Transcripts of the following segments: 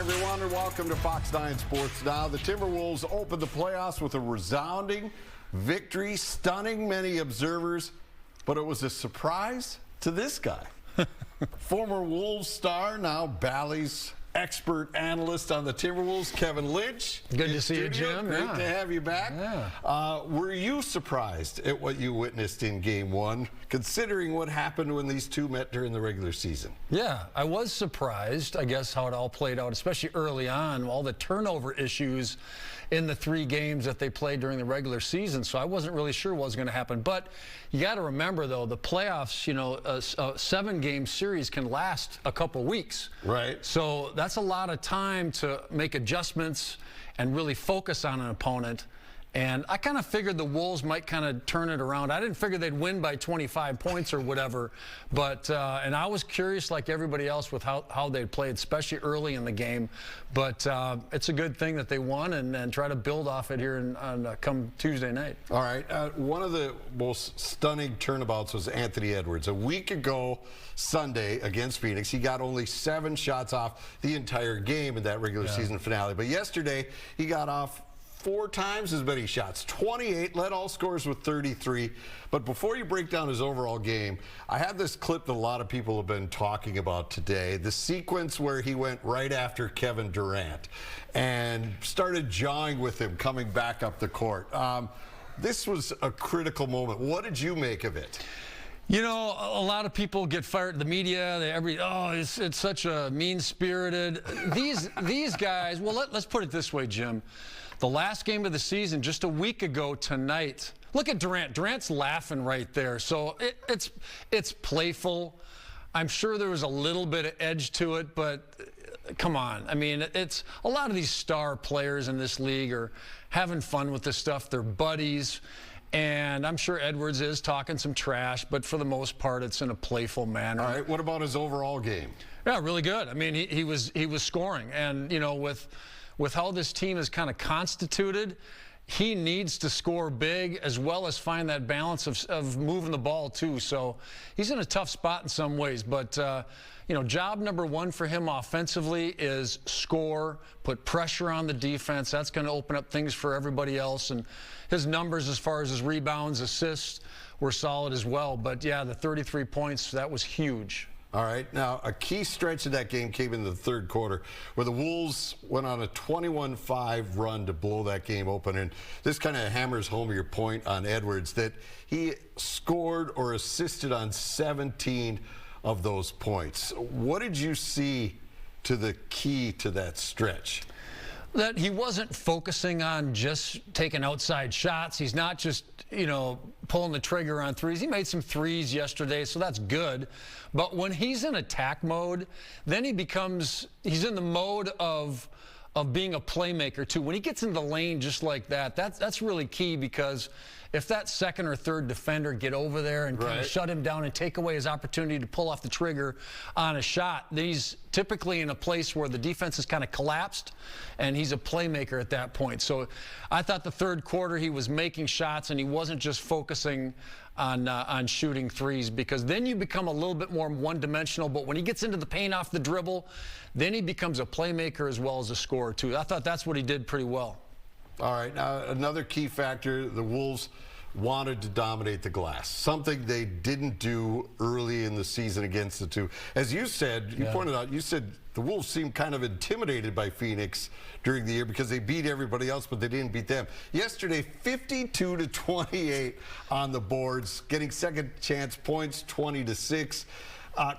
everyone, and welcome to Fox 9 Sports Now. The Timberwolves opened the playoffs with a resounding victory, stunning many observers, but it was a surprise to this guy. Former Wolves star, now Bally's expert analyst on the Timberwolves, Kevin Lynch. Good to see you, Jim. Great to have you back. Yeah. Were you surprised at what you witnessed in Game 1, considering what happened when these two met during the regular season? Yeah, I was surprised, I guess, how it all played out, especially early on, all the turnover issues in the 3 games that they played during the regular season. So I wasn't really sure what was going to happen. But you got to remember, though, the playoffs, you know, a 7-game series can last a couple weeks. Right. So that's a lot of time to make adjustments and really focus on an opponent. And I kind of figured the Wolves might kind of turn it around. I didn't figure they'd win by 25 points or whatever. But and I was curious, like everybody else, with how they played, especially early in the game. But it's a good thing that they won and try to build off it here on come Tuesday night. All right. One of the most stunning turnabouts was Anthony Edwards. A week ago Sunday against Phoenix, he got only 7 shots off the entire game in that regular season finale. But yesterday, he got off 4 times as many shots, 28, led all scorers with 33. But before you break down his overall game, I have this clip that a lot of people have been talking about today, the sequence where he went right after Kevin Durant and started jawing with him coming back up the court. This was a critical moment. What did you make of it? You know, a lot of people get fired. The media, it's such a mean-spirited. These guys. Well, let's put it this way, Jim. The last game of the season, just a week ago tonight. Look at Durant. Durant's laughing right there. So it's playful. I'm sure there was a little bit of edge to it, but come on. I mean, it's a lot of these star players in this league are having fun with this stuff. They're buddies. And I'm sure Edwards is talking some trash, but for the most part, it's in a playful manner. All right. What about his overall game? Yeah, really good. I mean, he was scoring, and you know, with how this team is kind of constituted, he needs to score big as well as find that balance of moving the ball too. So he's in a tough spot in some ways, but you know, job number 1 for him offensively is score, put pressure on the defense. That's going to open up things for everybody else. And his numbers as far as his rebounds, assists were solid as well. But yeah, the 33 points, that was huge. All right. Now, a key stretch of that game came in the 3rd quarter where the Wolves went on a 21-5 run to blow that game open. And this kind of hammers home your point on Edwards that he scored or assisted on 17 of those points. What did you see to the key to that stretch? That he wasn't focusing on just taking outside shots. He's not just, you know, pulling the trigger on threes. He made some threes yesterday, so that's good. But when he's in attack mode, then he's in the mode of being a playmaker too. When he gets into the lane just like that, that's really key, because if that 2nd or 3rd defender get over there and kind of shut him down and take away his opportunity to pull off the trigger on a shot, then he's typically in a place where the defense is kind of collapsed, and he's a playmaker at that point. So I thought the 3rd quarter he was making shots, and he wasn't just focusing on shooting threes, because then you become a little bit more one-dimensional. But when he gets into the paint off the dribble, then he becomes a playmaker as well as a scorer too. I thought that's what he did pretty well. All right, now another key factor, the Wolves wanted to dominate the glass, something they didn't do early in the season against the two. As you said, you pointed out, you said the Wolves seemed kind of intimidated by Phoenix during the year because they beat everybody else, but they didn't beat them. Yesterday, 52-28 on the boards, getting second chance points, 20-6.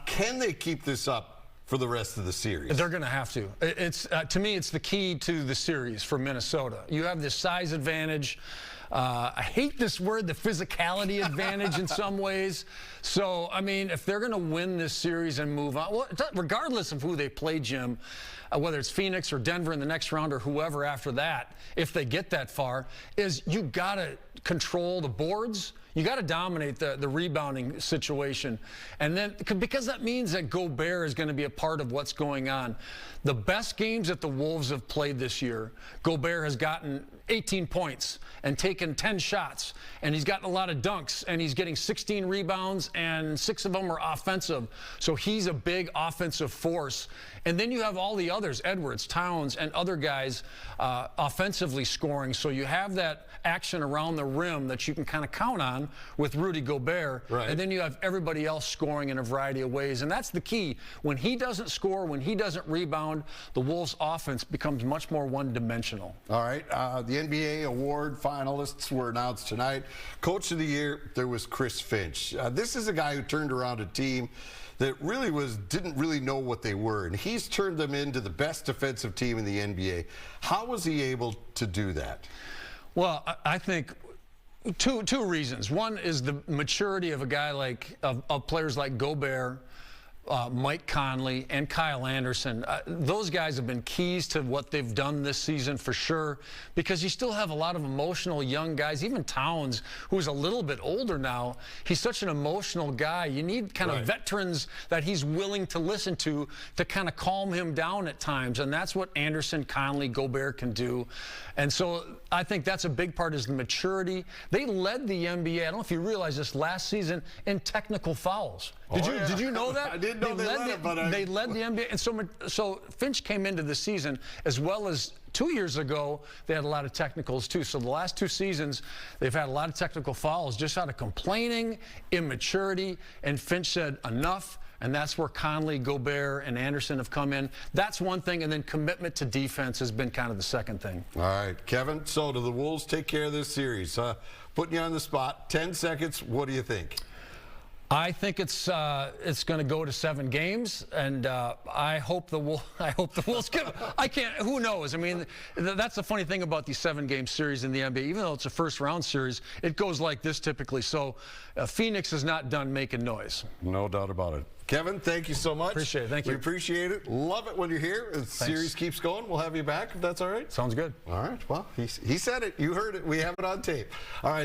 Can they keep this up for the rest of the series? They're going to have to. It's to me, it's the key to the series for Minnesota. You have this size advantage. I hate this word, the physicality advantage in some ways. So, I mean, if they're going to win this series and move on, well, regardless of who they play, Jim, whether it's Phoenix or Denver in the next round or whoever after that, if they get that far, is you got to control the boards, you got to dominate the rebounding situation. And then, because that means that Gobert is going to be a part of what's going on. The best games that the Wolves have played this year, Gobert has gotten 18 points and taken 10 shots, and he's gotten a lot of dunks, and he's getting 16 rebounds, and 6 of them are offensive. So he's a big offensive force. And then you have all the others, Edwards, Towns, and other guys offensively scoring. So you have that action around the rim that you can kind of count on with Rudy Gobert. Right. And then you have everybody else scoring in a variety of ways. And that's the key. When he doesn't score, when he doesn't rebound, the Wolves' offense becomes much more one-dimensional. All right. The NBA award finalists were announced tonight. Coach of the Year, there was Chris Finch. This is a guy who turned around a team that really didn't really know what they were, and he's turned them into the best defensive team in the NBA. How was he able to do that? Well, I think two reasons. One is the maturity of a guy of players like Gobert, Mike Conley, and Kyle Anderson. Those guys have been keys to what they've done this season for sure, because you still have a lot of emotional young guys. Even Towns, who's a little bit older now, he's such an emotional guy. You need kind of veterans that he's willing to listen to kind of calm him down at times, and that's what Anderson, Conley, Gobert can do. And so I think that's a big part, is the maturity. They led the NBA, I don't know if you realize this, last season in technical fouls. Did you know that? I didn't know they led the NBA. And so Finch came into the season, as well as 2 years ago, they had a lot of technicals too. So the last 2 seasons, they've had a lot of technical fouls just out of complaining, immaturity, and Finch said enough. And that's where Conley, Gobert, and Anderson have come in. That's one thing, and then commitment to defense has been kind of the second thing. All right, Kevin, so do the Wolves take care of this series? Putting you on the spot, 10 seconds, what do you think? I think it's going to go to 7 games, and I hope the Wolves get. I can't. Who knows? I mean, that's the funny thing about these 7-game series in the NBA. Even though it's a first-round series, it goes like this typically. So Phoenix is not done making noise. No doubt about it. Kevin, thank you so much. Appreciate it. Thank you. We appreciate it. Love it when you're here. The series keeps going. We'll have you back if that's all right. Sounds good. All right. Well, he said it. You heard it. We have it on tape. All right.